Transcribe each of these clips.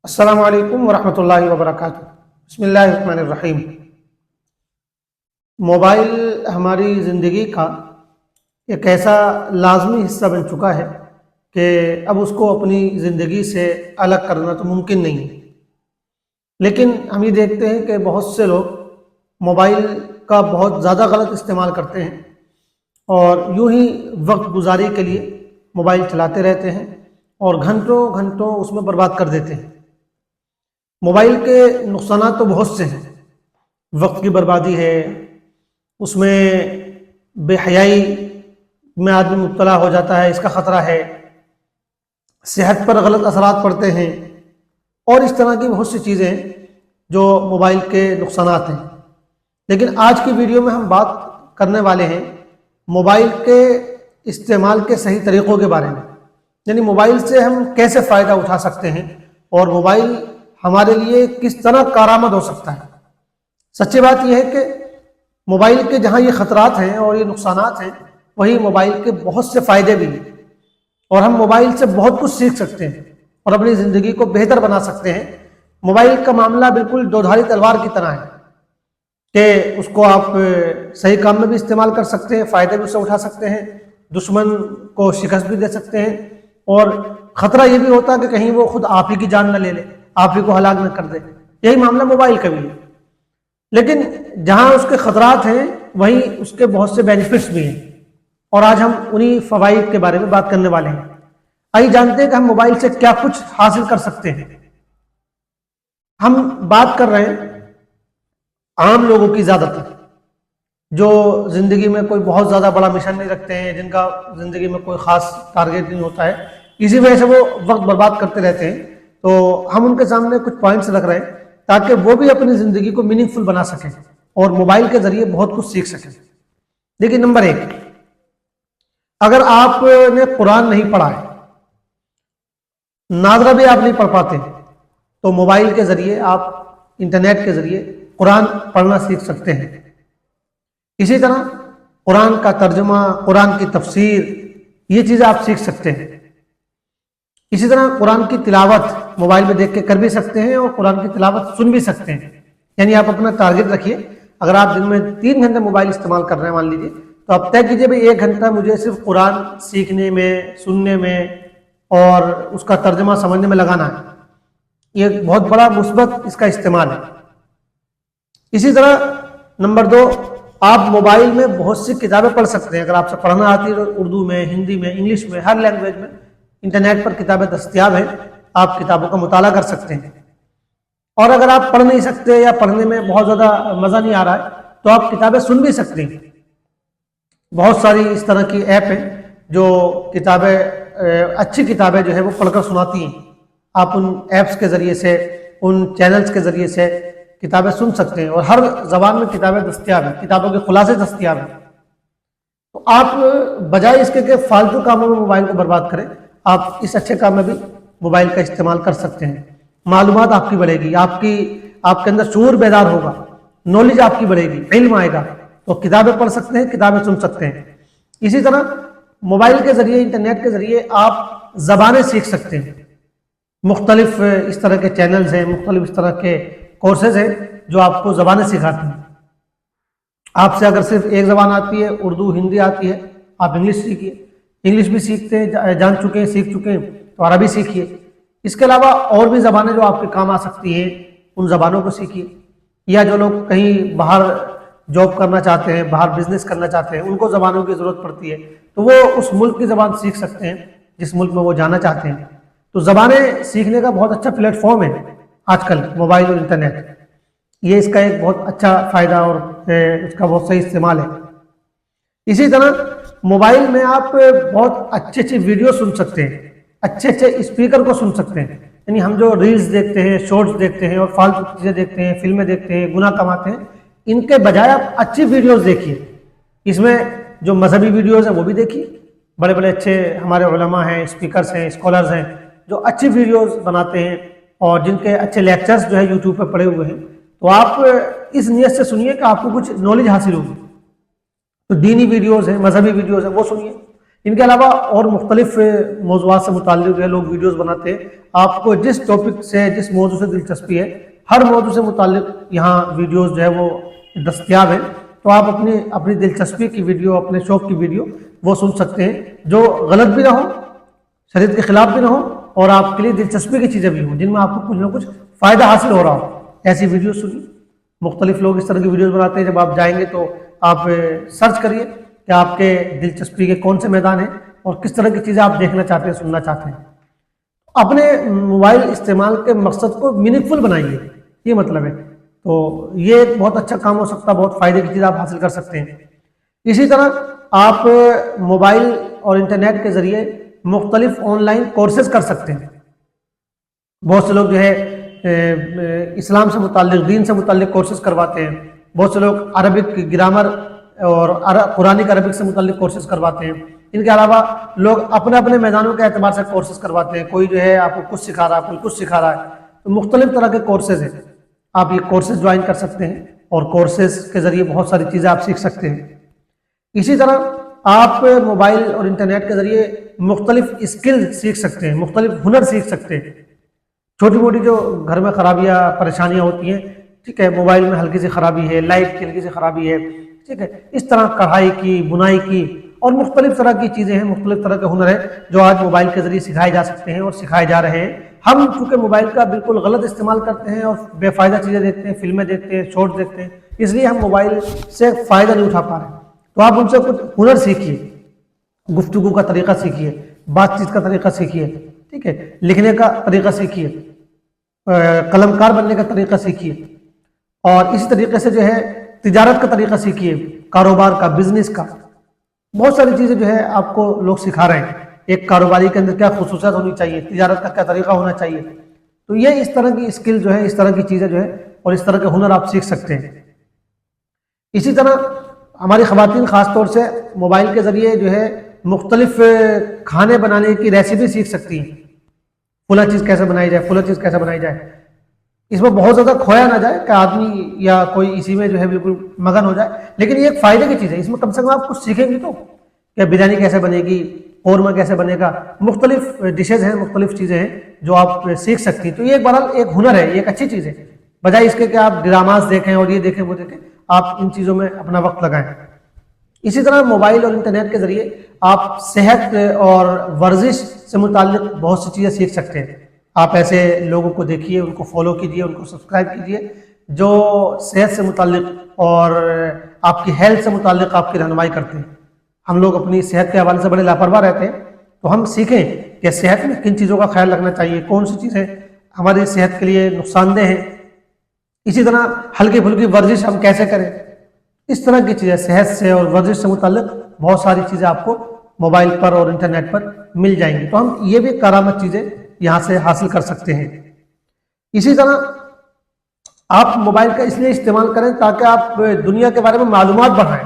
السلام علیکم ورحمۃ اللہ وبرکاتہ۔ بسم اللہ الرحمن الرحیم۔ موبائل ہماری زندگی کا ایک ایسا لازمی حصہ بن چکا ہے کہ اب اس کو اپنی زندگی سے الگ کرنا تو ممکن نہیں ہے، لیکن ہم یہ دیکھتے ہیں کہ بہت سے لوگ موبائل کا بہت زیادہ غلط استعمال کرتے ہیں اور یوں ہی وقت گزاری کے لیے موبائل چلاتے رہتے ہیں اور گھنٹوں گھنٹوں اس میں برباد کر دیتے ہیں۔ موبائل کے نقصانات تو بہت سے ہیں، وقت کی بربادی ہے، اس میں بے حیائی میں آدمی مبتلا ہو جاتا ہے، اس کا خطرہ ہے، صحت پر غلط اثرات پڑتے ہیں اور اس طرح کی بہت سی چیزیں ہیں جو موبائل کے نقصانات ہیں۔ لیکن آج کی ویڈیو میں ہم بات کرنے والے ہیں موبائل کے استعمال کے صحیح طریقوں کے بارے میں، یعنی موبائل سے ہم کیسے فائدہ اٹھا سکتے ہیں اور موبائل ہمارے لیے کس طرح کارآمد ہو سکتا ہے۔ سچی بات یہ ہے کہ موبائل کے جہاں یہ خطرات ہیں اور یہ نقصانات ہیں، وہی موبائل کے بہت سے فائدے بھی ہیں اور ہم موبائل سے بہت کچھ سیکھ سکتے ہیں اور اپنی زندگی کو بہتر بنا سکتے ہیں۔ موبائل کا معاملہ بالکل دودھاری تلوار کی طرح ہے کہ اس کو آپ صحیح کام میں بھی استعمال کر سکتے ہیں، فائدے بھی اسے اٹھا سکتے ہیں، دشمن کو شکست بھی دے سکتے ہیں، اور خطرہ یہ بھی ہوتا ہے کہ کہیں وہ خود آپ ہی کی جان نہ لے لے، آپ ہی کو ہلاک نہ کر دے۔ یہی معاملہ موبائل کا بھی ہے، لیکن جہاں اس کے خطرات ہیں وہیں اس کے بہت سے بینیفٹس بھی ہیں، اور آج ہم انہی فوائد کے بارے میں بات کرنے والے ہیں۔ آئیے جانتے ہیں کہ ہم موبائل سے کیا کچھ حاصل کر سکتے ہیں۔ ہم بات کر رہے ہیں عام لوگوں کی، زیادہ تر جو زندگی میں کوئی بہت زیادہ بڑا مشن نہیں رکھتے ہیں، جن کا زندگی میں کوئی خاص ٹارگیٹ نہیں ہوتا ہے، اسی وجہ سے وہ وقت برباد کرتے رہتے ہیں۔ تو ہم ان کے سامنے کچھ پوائنٹس رکھ رہے ہیں تاکہ وہ بھی اپنی زندگی کو میننگ فل بنا سکیں اور موبائل کے ذریعے بہت کچھ سیکھ سکیں۔ دیکھیے، نمبر 1، اگر آپ نے قرآن نہیں پڑھا ہے، ناظرہ بھی آپ نہیں پڑھ پاتے، تو موبائل کے ذریعے آپ انٹرنیٹ کے ذریعے قرآن پڑھنا سیکھ سکتے ہیں۔ اسی طرح قرآن کا ترجمہ، قرآن کی تفسیر، یہ چیزیں آپ سیکھ سکتے ہیں۔ اسی طرح قرآن کی تلاوت موبائل میں دیکھ کے کر بھی سکتے ہیں اور قرآن کی تلاوت سن بھی سکتے ہیں۔ یعنی آپ اپنا ٹارگیٹ رکھیے، اگر آپ دن میں 3 گھنٹے موبائل استعمال کر رہے ہیں مان لیجیے، تو آپ طے کیجیے بھائی 1 گھنٹہ مجھے صرف قرآن سیکھنے میں، سننے میں اور اس کا ترجمہ سمجھنے میں لگانا ہے۔ یہ بہت بڑا مثبت اس کا استعمال ہے۔ اسی طرح نمبر 2، آپ موبائل میں بہت سی کتابیں پڑھ سکتے ہیں۔ اگر آپ سے پڑھنا آتی ہے تو اردو میں، ہندی میں، انگلش میں، ہر لینگویج میں انٹرنیٹ پر کتابیں دستیاب ہیں، آپ کتابوں کا مطالعہ کر سکتے ہیں۔ اور اگر آپ پڑھ نہیں سکتے یا پڑھنے میں بہت زیادہ مزہ نہیں آ رہا ہے تو آپ کتابیں سن بھی سکتے ہیں۔ بہت ساری اس طرح کی ایپ ہیں جو کتابیں، اچھی کتابیں جو ہے وہ پڑھ کر سناتی ہیں۔ آپ ان ایپس کے ذریعے سے، ان چینلز کے ذریعے سے کتابیں سن سکتے ہیں، اور ہر زبان میں کتابیں دستیاب ہیں، کتابوں کے خلاصے دستیاب ہیں۔ تو آپ بجائے اس کے کہ فالتو کاموں میں موبائل کو برباد کریں، آپ اس اچھے کام میں بھی موبائل کا استعمال کر سکتے ہیں۔ معلومات آپ کی بڑھے گی، آپ کے اندر شعور بیدار ہوگا، نالج آپ کی بڑھے گی، علم آئے گا، تو کتابیں پڑھ سکتے ہیں، کتابیں سن سکتے ہیں۔ اسی طرح موبائل کے ذریعے، انٹرنیٹ کے ذریعے آپ زبانیں سیکھ سکتے ہیں۔ مختلف اس طرح کے چینلز ہیں، مختلف اس طرح کے کورسز ہیں جو آپ کو زبانیں سکھاتے ہیں۔ آپ سے اگر صرف ایک زبان آتی ہے، اردو، ہندی آتی ہے، آپ انگلش سیکھیے، انگلش بھی سیکھتے ہیں، جان چکے ہیں، سیکھ چکے ہیں تو عربی سیکھیے۔ اس کے علاوہ اور بھی زبانیں جو آپ کے کام آ سکتی ہیں، ان زبانوں کو سیکھیے۔ یا جو لوگ کہیں باہر جاب کرنا چاہتے ہیں، باہر بزنس کرنا چاہتے ہیں، ان کو زبانوں کی ضرورت پڑتی ہے تو وہ اس ملک کی زبان سیکھ سکتے ہیں جس ملک میں وہ جانا چاہتے ہیں۔ تو زبانیں سیکھنے کا بہت اچھا پلیٹ فارم ہے آج کل موبائل اور انٹرنیٹ۔ یہ اس کا ایک بہت اچھا فائدہ اور اس کا بہت صحیح استعمال ہے۔ اسی طرح موبائل میں آپ بہت اچھے ویڈیو سن سکتے ہیں، اچھے اسپیکر کو سن سکتے ہیں۔ یعنی ہم جو ریلز دیکھتے ہیں، شارٹس دیکھتے ہیں اور فالتو چیزیں دیکھتے ہیں، فلمیں دیکھتے ہیں، گناہ کماتے ہیں، ان کے بجائے آپ اچھی ویڈیوز دیکھیے۔ اس میں جو مذہبی ویڈیوز ہیں وہ بھی دیکھیے، بڑے بڑے اچھے ہمارے علماء ہیں، اسپیکرز ہیں، اسکالرز ہیں جو اچھی ویڈیوز بناتے ہیں اور جن کے اچھے لیکچرز جو ہے یوٹیوب پہ پڑے ہوئے ہیں، تو آپ اس نیت سے سنیے کہ آپ کو کچھ نالج حاصل ہوگی۔ تو دینی ویڈیوز ہیں، مذہبی ویڈیوز ہیں، وہ سنیے۔ ان کے علاوہ اور مختلف موضوعات سے متعلق جو ہے لوگ ویڈیوز بناتے ہیں. آپ کو جس ٹاپک سے جس موضوع سے دلچسپی ہے ہر موضوع سے متعلق یہاں ویڈیوز جو ہے وہ دستیاب ہیں. تو آپ اپنی دلچسپی کی ویڈیو اپنے شوق کی ویڈیو وہ سن سکتے ہیں جو غلط بھی نہ ہو شریعت کے خلاف بھی نہ ہو اور آپ کے لیے دلچسپی کی چیزیں بھی ہوں جن میں آپ کو کچھ نہ کچھ فائدہ حاصل ہو رہا ہو. ایسی ویڈیوز سنیے. مختلف لوگ اس طرح کی ویڈیوز بناتے ہیں. جب آپ جائیں گے تو آپ سرچ کریے کہ آپ کے دلچسپی کے کون سے میدان ہیں اور کس طرح کی چیزیں آپ دیکھنا چاہتے ہیں سننا چاہتے ہیں. اپنے موبائل استعمال کے مقصد کو میننگ فل بنائیے, یہ مطلب ہے. تو یہ ایک بہت اچھا کام ہو سکتا ہے, بہت فائدے کی چیز آپ حاصل کر سکتے ہیں. اسی طرح آپ موبائل اور انٹرنیٹ کے ذریعے مختلف آن لائن کورسز کر سکتے ہیں. بہت سے لوگ جو ہے اسلام سے متعلق دین سے متعلق کورسز کرواتے ہیں. بہت سے لوگ عربک گرامر اور قرآنک عربک سے متعلق کورسز کرواتے ہیں. ان کے علاوہ لوگ اپنے میدانوں کے اعتبار سے کورسز کرواتے ہیں. کوئی جو ہے آپ کو کچھ سکھا رہا ہے, کوئی کچھ سکھا رہا ہے. تو مختلف طرح کے کورسز ہیں. آپ یہ کورسز جوائن کر سکتے ہیں اور کورسز کے ذریعے بہت ساری چیزیں آپ سیکھ سکتے ہیں. اسی طرح آپ موبائل اور انٹرنیٹ کے ذریعے مختلف اسکل سیکھ سکتے ہیں, مختلف ہنر سیکھ سکتے ہیں. چھوٹی موٹی جو گھر میں خرابیاں پریشانیاں ہوتی ہیں, ٹھیک ہے, موبائل میں ہلکی سی خرابی ہے, لائٹ کی ہلکی سی خرابی ہے, ٹھیک ہے, اس طرح کڑھائی کی, بنائی کی اور مختلف طرح کی چیزیں ہیں, مختلف طرح کے ہنر ہیں جو آج موبائل کے ذریعے سکھائے جا سکتے ہیں اور سکھائے جا رہے ہیں. ہم چونکہ موبائل کا بالکل غلط استعمال کرتے ہیں اور بے فائدہ چیزیں دیکھتے ہیں, فلمیں دیکھتے ہیں, شارٹ دیکھتے ہیں, اس لیے ہم موبائل سے فائدہ نہیں اٹھا پا رہے ہیں. تو آپ ان سے کچھ ہنر سیکھیے, گفتگو کا طریقہ سیکھیے, بات چیت کا طریقہ سیکھیے, ٹھیک ہے, لکھنے کا طریقہ سیکھیے, قلم کار بننے کا طریقہ سیکھیے, اور اسی طریقے سے جو ہے تجارت کا طریقہ سیکھیے, کاروبار کا, بزنس کا. بہت ساری چیزیں جو ہے آپ کو لوگ سکھا رہے ہیں. ایک کاروباری کے اندر کیا خصوصیات ہونی چاہیے, تجارت کا کیا طریقہ ہونا چاہیے. تو یہ اس طرح کی اسکل جو ہے, اس طرح کی چیزیں جو ہے اور اس طرح کے ہنر آپ سیکھ سکتے ہیں. اسی طرح ہماری خواتین خاص طور سے موبائل کے ذریعے جو ہے مختلف کھانے بنانے کی ریسیپی سیکھ سکتی ہیں. فلاں چیز کیسے بنائی جائے, فلاں چیز کیسے بنائی جائے. اس میں بہت زیادہ کھویا نہ جائے کہ آدمی یا کوئی اسی میں جو ہے بالکل مگن ہو جائے, لیکن یہ ایک فائدے کی چیز ہے. اس میں کم سے کم آپ کچھ سیکھیں گے تو کہ بریانی کیسے بنے گی, قورمہ کیسے بنے گا, مختلف ڈشز ہیں, مختلف چیزیں ہیں جو آپ سیکھ سکتی ہیں. تو یہ بہرحال ایک ہنر ہے, یہ ایک اچھی چیز ہے, بجائے اس کے کہ آپ ڈراماز دیکھیں اور یہ دیکھیں وہ دیکھیں. آپ ان چیزوں میں اپنا وقت لگائیں. اسی طرح موبائل اور انٹرنیٹ کے ذریعے آپ صحت اور ورزش سے متعلق بہت سی چیزیں سیکھ سکتے ہیں. آپ ایسے لوگوں کو دیکھیے, ان کو فالو کیجیے, ان کو سبسکرائب کیجیے جو صحت سے متعلق اور آپ کی ہیلتھ سے متعلق آپ کی رہنمائی کرتے ہیں. ہم لوگ اپنی صحت کے حوالے سے بڑے لاپرواہ رہتے ہیں, تو ہم سیکھیں کہ صحت میں کن چیزوں کا خیال رکھنا چاہیے, کون سی چیزیں ہماری صحت کے لیے نقصان دہ ہیں. اسی طرح ہلکی پھلکی ورزش ہم کیسے کریں. اس طرح کی چیزیں صحت سے اور ورزش سے متعلق بہت ساری چیزیں آپ کو موبائل پر اور انٹرنیٹ پر مل جائیں گی. تو ہم یہ بھی کارآمد چیزیں یہاں سے حاصل کر سکتے ہیں. اسی طرح آپ موبائل کا اس لیے استعمال کریں تاکہ آپ دنیا کے بارے میں معلومات بڑھائیں.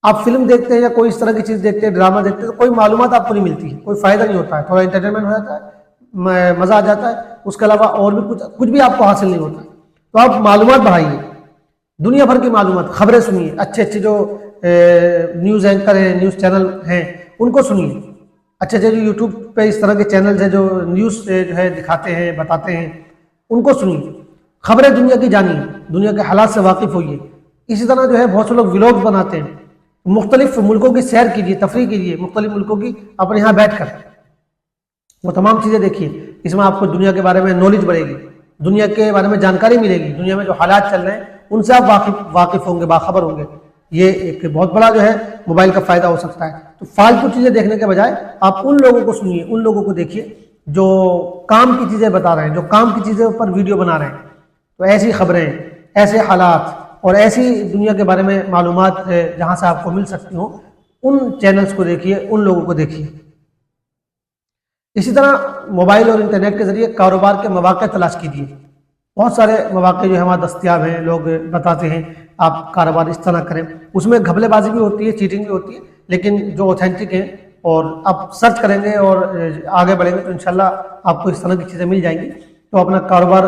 آپ فلم دیکھتے ہیں یا کوئی اس طرح کی چیز دیکھتے ہیں, ڈرامہ دیکھتے ہیں, تو کوئی معلومات آپ کو نہیں ملتی ہے, کوئی فائدہ نہیں ہوتا ہے, تھوڑا انٹرٹینمنٹ ہو جاتا ہے, مزہ آ جاتا ہے, اس کے علاوہ اور بھی کچھ بھی آپ کو حاصل نہیں ہوتا. تو آپ معلومات بڑھائیے, دنیا بھر کی معلومات, خبریں سنیے, اچھے اچھے جو نیوز اینکر ہیں, نیوز چینل ہیں ان کو سنیے. اچھے اچھے جو یوٹیوب پہ اس طرح کے چینلز ہیں جو نیوز جو ہے دکھاتے ہیں, بتاتے ہیں, ان کو سنیے. خبریں دنیا کی جانیے, دنیا کے حالات سے واقف ہوئیے. اسی طرح جو ہے بہت سے لوگ ولاگ بناتے ہیں, مختلف ملکوں کی سیر کیجیے, تفریح کیجیے, مختلف ملکوں کی اپنے یہاں بیٹھ کر وہ تمام چیزیں دیکھیے. اس میں آپ کو دنیا کے بارے میں نالج بڑھے گی, دنیا کے بارے میں جانکاری ملے گی, دنیا میں جو حالات چل رہے ہیں ان سے آپ واقف ہوں گے, باخبر ہوں گے. یہ ایک بہت بڑا جو ہے موبائل کا فائدہ ہو سکتا ہے. تو فالتو چیزیں دیکھنے کے بجائے آپ ان لوگوں کو سنیے, ان لوگوں کو دیکھیے جو کام کی چیزیں بتا رہے ہیں, جو کام کی چیزیں پر ویڈیو بنا رہے ہیں. تو ایسی خبریں, ایسے حالات اور ایسی دنیا کے بارے میں معلومات جہاں سے آپ کو مل سکتی ہوں, ان چینلز کو دیکھیے, ان لوگوں کو دیکھیے. اسی طرح موبائل اور انٹرنیٹ کے ذریعے کاروبار کے مواقع تلاش کیجیے. بہت سارے مواقع جو ہمارے دستیاب ہیں, لوگ بتاتے ہیں آپ کاروبار اس طرح کریں. اس میں گھپلے بازی بھی ہوتی ہے, چیٹنگ بھی ہوتی ہے, لیکن جو اوتھینٹک ہیں اور آپ سرچ کریں گے اور آگے بڑھیں گے تو انشاءاللہ آپ کو اس طرح کی چیزیں مل جائیں گی. تو اپنا کاروبار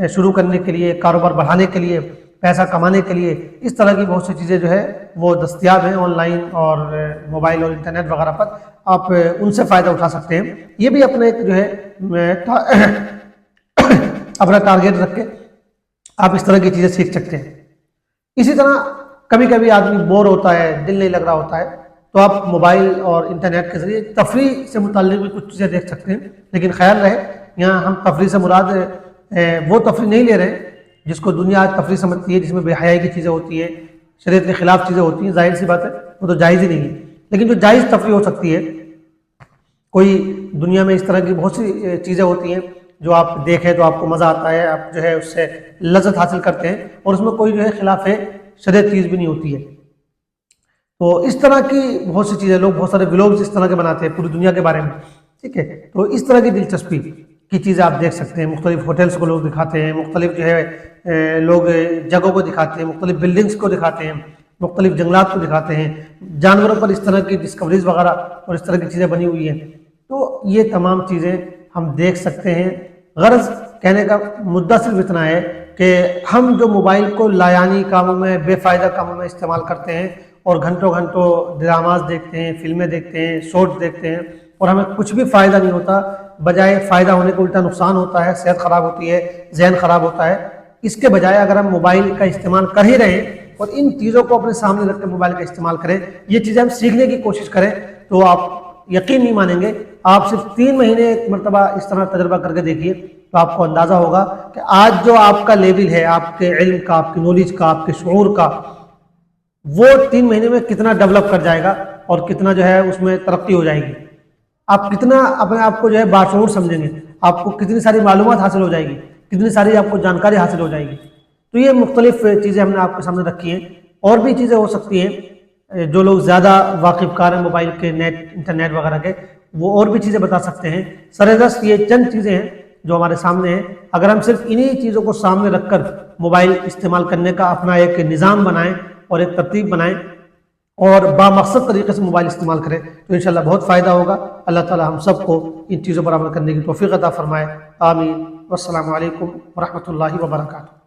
شروع کرنے کے لیے, کاروبار بڑھانے کے لیے پیسہ کمانے کے لیے، اس طرح کی بہت سی چیزیں جو ہے وہ دستیاب ہیں آن لائن اور موبائل اور انٹرنیٹ وغیرہ پر، آپ ان سے فائدہ اٹھا سکتے ہیں۔ یہ بھی اپنے ایک جو ہے اپنا ٹارگیٹ رکھ کے آپ اس طرح کی چیزیں سیکھ سکتے ہیں۔ اسی طرح کبھی کبھی آدمی بور ہوتا ہے، دل نہیں لگ رہا ہوتا ہے، تو آپ موبائل اور انٹرنیٹ کے ذریعے تفریح سے متعلق بھی کچھ چیزیں دیکھ سکتے ہیں، لیکن خیال رہے یہاں ہم تفریح سے مراد وہ تفریح نہیں لے رہے جس کو دنیا آج تفریح سمجھتی ہے، جس میں بے حیائی کی چیزیں ہوتی ہیں، شریعت کے خلاف چیزیں ہوتی ہیں، ظاہر سی بات ہے وہ تو جائز ہی نہیں ہے۔ لیکن جو جائز تفریح ہو سکتی ہے، کوئی دنیا میں اس طرح کی بہت سی چیزیں ہوتی ہیں جو آپ دیکھیں تو آپ کو مزہ آتا ہے، آپ جو ہے اس سے لذت حاصل کرتے ہیں، اور اس میں کوئی جو ہے خلاف شریعت چیز بھی نہیں ہوتی ہے۔ تو اس طرح کی بہت سی چیزیں، لوگ بہت سارے ولاگز اس طرح کے بناتے ہیں پوری دنیا کے بارے میں، ٹھیک ہے، تو اس طرح کی دلچسپی کی چیزیں آپ دیکھ سکتے ہیں۔ مختلف ہوٹلس کو لوگ دکھاتے ہیں، مختلف جو ہے لوگ جگہوں کو دکھاتے ہیں، مختلف بلڈنگز کو دکھاتے ہیں، مختلف جنگلات کو دکھاتے ہیں، جانوروں پر اس طرح کی ڈسکوریز وغیرہ اور اس طرح کی چیزیں بنی ہوئی ہیں۔ تو یہ تمام چیزیں ہم دیکھ سکتے ہیں۔ غرض کہنے کا مدعا صرف اتنا ہے کہ ہم جو موبائل کو لایانی کاموں میں، بے فائدہ کاموں میں استعمال کرتے ہیں اور گھنٹوں گھنٹوں ڈراماز دیکھتے ہیں، فلمیں دیکھتے ہیں، شارٹس دیکھتے ہیں، اور ہمیں کچھ بھی فائدہ نہیں ہوتا، بجائے فائدہ ہونے کو الٹا نقصان ہوتا ہے، صحت خراب ہوتی ہے، ذہن خراب ہوتا ہے۔ اس کے بجائے اگر ہم موبائل کا استعمال کر ہی رہے ہیں اور ان چیزوں کو اپنے سامنے رکھ کے موبائل کا استعمال کریں، یہ چیزیں ہم سیکھنے کی کوشش کریں، تو آپ یقین نہیں مانیں گے، آپ صرف 3 مہینے ایک مرتبہ اس طرح تجربہ کر کے دیکھیے تو آپ کو اندازہ ہوگا کہ آج جو آپ کا لیول ہے، آپ کے علم کا، آپ کی نالج کا، آپ کے شعور کا، وہ 3 مہینے میں کتنا ڈیولپ کر جائے گا اور کتنا جو ہے اس میں ترقی ہو جائے گی۔ آپ کتنا اپنے آپ کو جو ہے باشعور سمجھیں گے، آپ کو کتنی ساری معلومات حاصل ہو جائے گی، کتنی ساری آپ کو جانکاری حاصل ہو جائے گی۔ تو یہ مختلف چیزیں ہم نے آپ کے سامنے رکھی ہیں، اور بھی چیزیں ہو سکتی ہیں۔ جو لوگ زیادہ واقف کار ہیں موبائل کے، نیٹ، انٹرنیٹ وغیرہ کے، وہ اور بھی چیزیں بتا سکتے ہیں۔ سردست یہ چند چیزیں ہیں جو ہمارے سامنے ہیں۔ اگر ہم صرف انہی چیزوں کو سامنے رکھ کر موبائل استعمال کرنے کا اپنا ایک نظام بنائیں اور ایک ترتیب بنائیں اور بامقصد طریقے سے موبائل استعمال کریں تو انشاءاللہ بہت فائدہ ہوگا۔ اللہ تعالی ہم سب کو ان چیزوں پر عمل کرنے کی توفیق عطا فرمائے، آمین۔ والسلام علیکم ورحمۃ اللہ وبرکاتہ۔